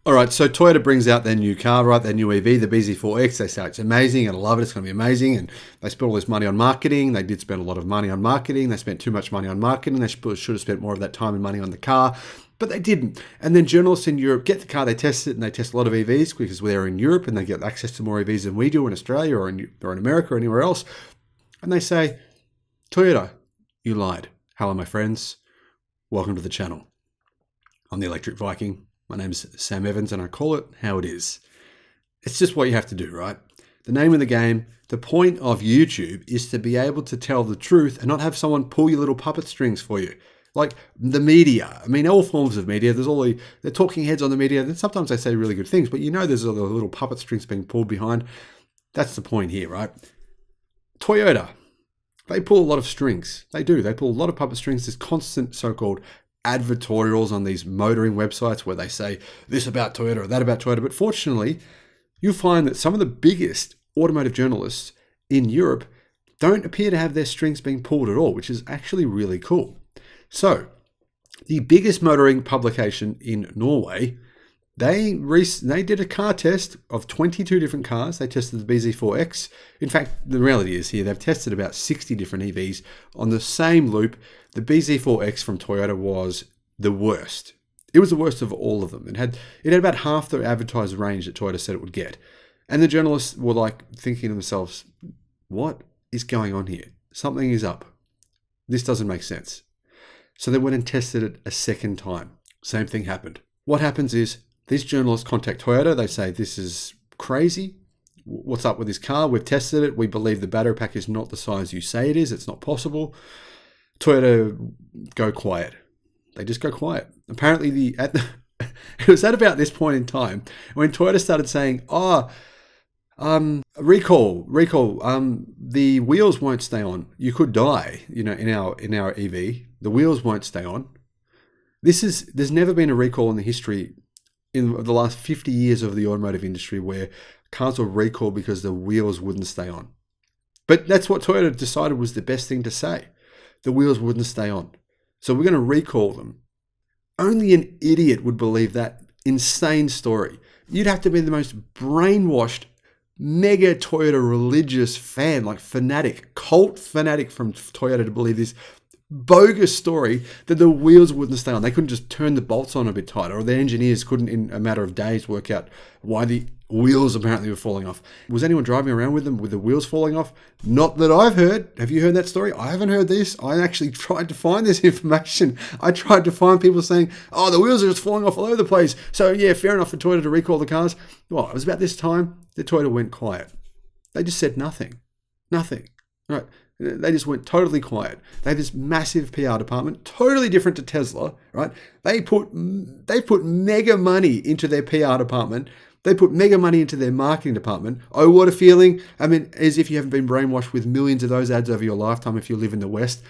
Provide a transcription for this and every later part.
All right, so Toyota brings out their new car, right? Their new EV, the BZ4X. They say it's amazing and I love it. It's going to be amazing. And they spent all this money on marketing. They did spend a lot of money on marketing. They spent too much money on marketing. They should have spent more of that time and money on the car, but they didn't. And then journalists in Europe get the car, they test it, and they test a lot of EVs because they're in Europe and they get access to more EVs than we do in Australia or in America or anywhere else. And they say, Toyota, you lied. Hello, my friends. Welcome to the channel. I'm the Electric Viking. My name's Sam Evans and I call it how it is. It's just what you have to do, right? The name of the game, the point of YouTube is to be able to tell the truth and not have someone pull your little puppet strings for you. Like the media. I mean, all forms of media. There's all the talking heads on the media. And sometimes they say really good things, but you know there's all the little puppet strings being pulled behind. That's the point here, right? Toyota, they pull a lot of strings. They do. They pull a lot of puppet strings. There's constant so-called advertorials on these motoring websites where they say this about Toyota or that about Toyota. But fortunately, you find that some of the biggest automotive journalists in Europe don't appear to have their strings being pulled at all, which is actually really cool. So the biggest motoring publication in Norway, they did a car test of 22 different cars. They tested the BZ4X. In fact, the reality is here, they've tested about 60 different EVs on the same loop. The BZ4X from Toyota was the worst. It was the worst of all of them. It had about half the advertised range that Toyota said it would get. And the journalists were like thinking to themselves, what is going on here? Something is up. This doesn't make sense. So they went and tested it a second time. Same thing happened. What happens is these journalists contact Toyota. They say, this is crazy. What's up with this car? We've tested it. We believe the battery pack is not the size you say it is. It's not possible. Toyota go quiet. They just go quiet. Apparently, it was at about this point in time when Toyota started saying, recall, the wheels won't stay on. You could die, in our EV. The wheels won't stay on. There's never been a recall in the history in the last 50 years of the automotive industry where cars were recalled because the wheels wouldn't stay on. But that's what Toyota decided was the best thing to say. The wheels wouldn't stay on. So we're going to recall them. Only an idiot would believe that insane story. You'd have to be the most brainwashed, mega Toyota religious fan, like fanatic, cult fanatic from Toyota to believe this bogus story that the wheels wouldn't stay on. They couldn't just turn the bolts on a bit tighter, or the engineers couldn't in a matter of days work out why the wheels apparently were falling off. Was anyone driving around with them with the wheels falling off? Not that I've heard. Have you heard that story? I haven't heard this. I actually tried to find this information. I tried to find people saying, oh, the wheels are just falling off all over the place. So yeah, fair enough for Toyota to recall the cars. Well, it was about this time that Toyota went quiet. They just said nothing. Nothing. Right? They just went totally quiet. They have this massive PR department, totally different to Tesla, right? They put mega money into their PR department. They put mega money into their marketing department. Oh, what a feeling. I mean, as if you haven't been brainwashed with millions of those ads over your lifetime if you live in the West.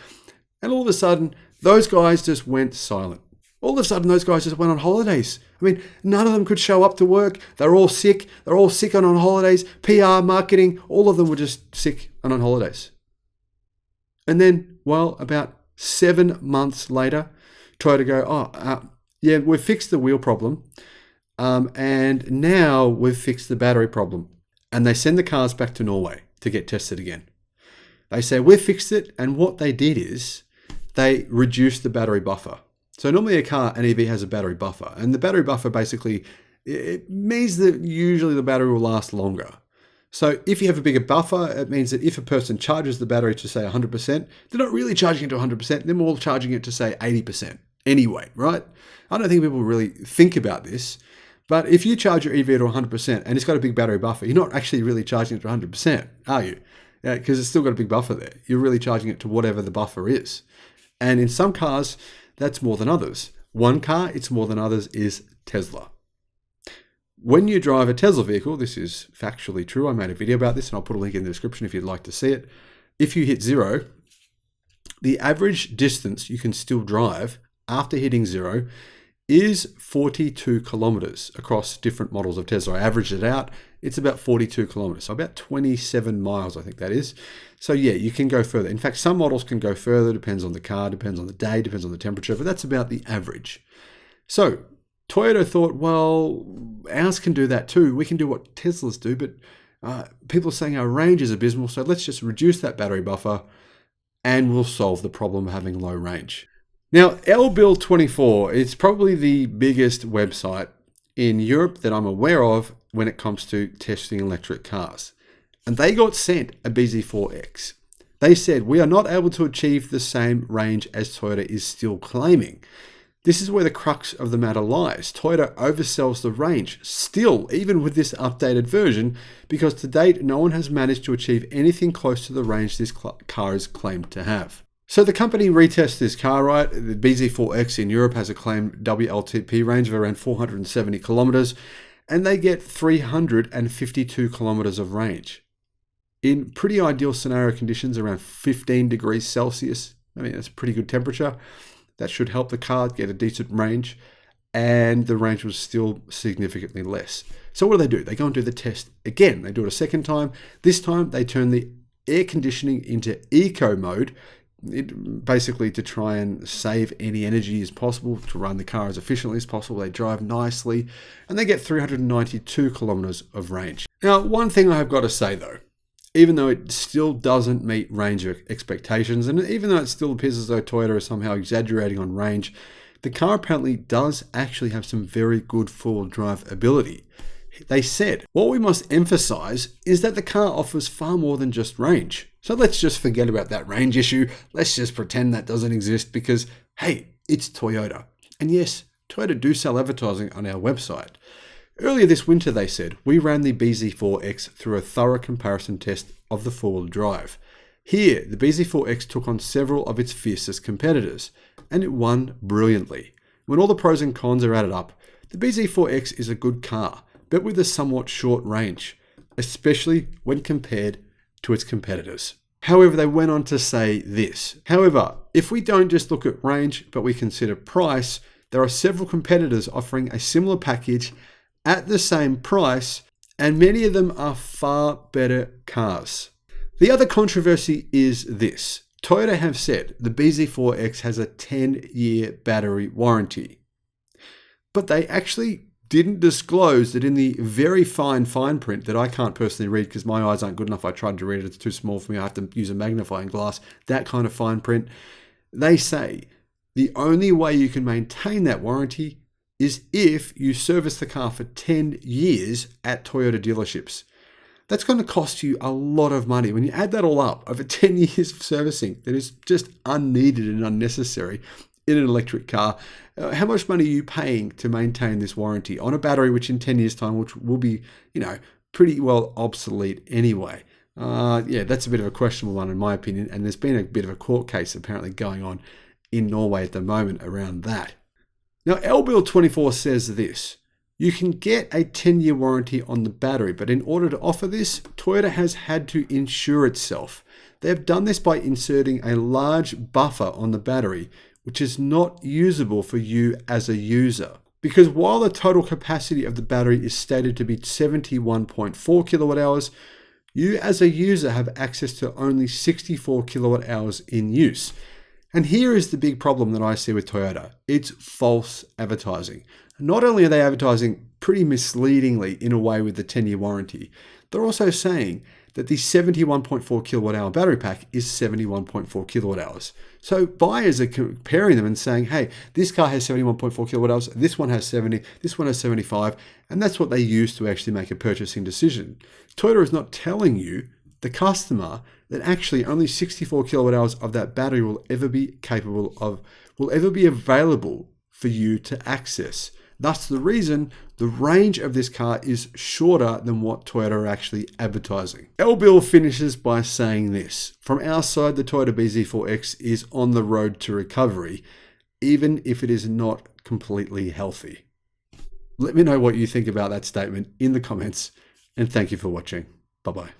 And all of a sudden, those guys just went silent. All of a sudden, those guys just went on holidays. I mean, none of them could show up to work. They're all sick. They're all sick and on holidays. PR, marketing, all of them were just sick and on holidays. And then, well, about 7 months later, Toyota go, yeah, we've fixed the wheel problem. And now we've fixed the battery problem. And they send the cars back to Norway to get tested again. They say, we've fixed it. And what they did is they reduced the battery buffer. So normally an EV has a battery buffer. And the battery buffer basically, it means that usually the battery will last longer. So if you have a bigger buffer, it means that if a person charges the battery to say 100%, they're not really charging it to 100%, they're more charging it to say 80% anyway, right? I don't think people really think about this, but if you charge your EV to 100% and it's got a big battery buffer, you're not actually really charging it to 100%, are you? Yeah, because it's still got a big buffer there. You're really charging it to whatever the buffer is. And in some cars, that's more than others. One car, it's more than others, is Tesla. When you drive a Tesla vehicle, this is factually true. I made a video about this and I'll put a link in the description if you'd like to see it. If you hit zero, the average distance you can still drive after hitting zero is 42 kilometers across different models of Tesla. I averaged it out. It's about 42 kilometers, so about 27 miles, I think that is. So yeah, you can go further. In fact, some models can go further, depends on the car, depends on the day, depends on the temperature, but that's about the average. So Toyota thought, well, ours can do that too. We can do what Teslas do, but people are saying our range is abysmal, so let's just reduce that battery buffer and we'll solve the problem of having low range. Now, LBuild24 is probably the biggest website in Europe that I'm aware of when it comes to testing electric cars. And they got sent a BZ4X. They said, we are not able to achieve the same range as Toyota is still claiming. This is where the crux of the matter lies. Toyota oversells the range, still, even with this updated version, because to date, no one has managed to achieve anything close to the range this car is claimed to have. So the company retests this car, right? The BZ4X in Europe has a claimed WLTP range of around 470 kilometers, and they get 352 kilometers of range. In pretty ideal scenario conditions, around 15 degrees Celsius, I mean, that's a pretty good temperature. That should help the car get a decent range, and the range was still significantly less. So what do? They go and do the test again. They do it a second time. This time they turn the air conditioning into eco mode, basically to try and save any energy as possible, to run the car as efficiently as possible. They drive nicely, and they get 392 kilometers of range. Now, one thing I have got to say though, even though it still doesn't meet range expectations, and even though it still appears as though Toyota is somehow exaggerating on range, the car apparently does actually have some very good four-wheel drive ability. They said, what we must emphasize is that the car offers far more than just range. So let's just forget about that range issue. Let's just pretend that doesn't exist because, hey, it's Toyota. And yes, Toyota do sell advertising on our website. Earlier this winter, they said, we ran the BZ4X through a thorough comparison test of the four-wheel drive. Here, the BZ4X took on several of its fiercest competitors, and it won brilliantly. When all the pros and cons are added up, the BZ4X is a good car, but with a somewhat short range, especially when compared to its competitors. However, they went on to say this. However, if we don't just look at range, but we consider price, there are several competitors offering a similar package at the same price, and many of them are far better cars. The other controversy is this. Toyota have said the BZ4X has a 10-year battery warranty, but they actually didn't disclose that in the very fine print that I can't personally read because my eyes aren't good enough. I tried to read it, it's too small for me. I have to use a magnifying glass. That kind of fine print. They say the only way you can maintain that warranty is if you service the car for 10 years at Toyota dealerships. That's going to cost you a lot of money. When you add that all up, over 10 years of servicing, that is just unneeded and unnecessary in an electric car. How much money are you paying to maintain this warranty on a battery which in 10 years time, which will be, pretty well obsolete anyway? Yeah, that's a bit of a questionable one in my opinion. And there's been a bit of a court case apparently going on in Norway at the moment around that. Now, LBuild24 says this. You can get a 10-year warranty on the battery, but in order to offer this, Toyota has had to insure itself. They have done this by inserting a large buffer on the battery, which is not usable for you as a user. Because while the total capacity of the battery is stated to be 71.4 kilowatt hours, you as a user have access to only 64 kilowatt hours in use. And here is the big problem that I see with Toyota. It's false advertising. Not only are they advertising pretty misleadingly in a way with the 10-year warranty, they're also saying that the 71.4 kilowatt hour battery pack is 71.4 kilowatt hours. So buyers are comparing them and saying, hey, this car has 71.4 kilowatt hours, this one has 70, this one has 75, and that's what they use to actually make a purchasing decision. Toyota is not telling you, the customer, that actually only 64 kilowatt hours of that battery will ever be available for you to access. Thus the reason the range of this car is shorter than what Toyota are actually advertising. LBuild finishes by saying this. From our side, the Toyota BZ4X is on the road to recovery, even if it is not completely healthy. Let me know what you think about that statement in the comments, and thank you for watching. Bye-bye.